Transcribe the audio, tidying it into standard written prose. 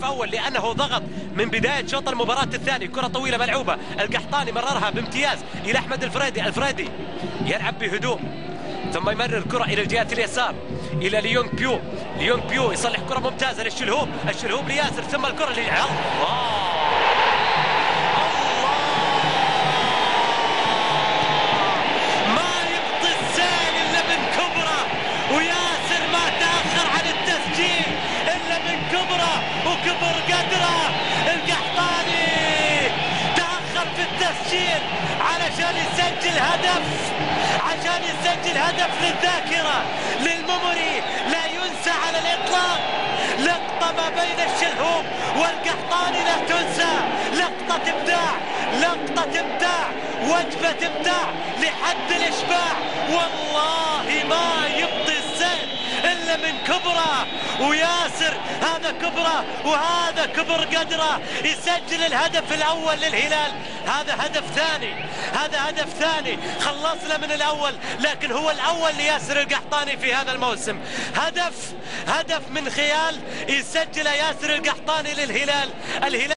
أول لأنه ضغط من بداية شوط المباراة الثاني. كرة طويلة ملعوبة، القحطاني مررها بامتياز إلى أحمد الفريدي يلعب بهدوء ثم يمرر كرة إلى الجهة اليسار إلى ليونغ بيو يصلح كرة ممتازة للشلهوب لياسر ثم الكرة وياسر ما تأخر عن التسجيل إلا من كبره وكبر قدره. القحطاني تأخر في التسجيل علشان يسجل هدف للذاكرة للميموري لا ينسى على الإطلاق. لقطة ما بين الشلهوب والقحطاني لا تنسى، لقطة إبداع وجبة إبداع لحد الإشباع. والله ما يبطي الزين إلا من كبره، وياسر هذا كبره وهذا كبر قدره يسجل الهدف الأول للهلال. هذا هدف ثاني خلصنا من الأول، لكن هو الأول لياسر القحطاني في هذا الموسم. هدف من خيال يسجل ياسر القحطاني للهلال.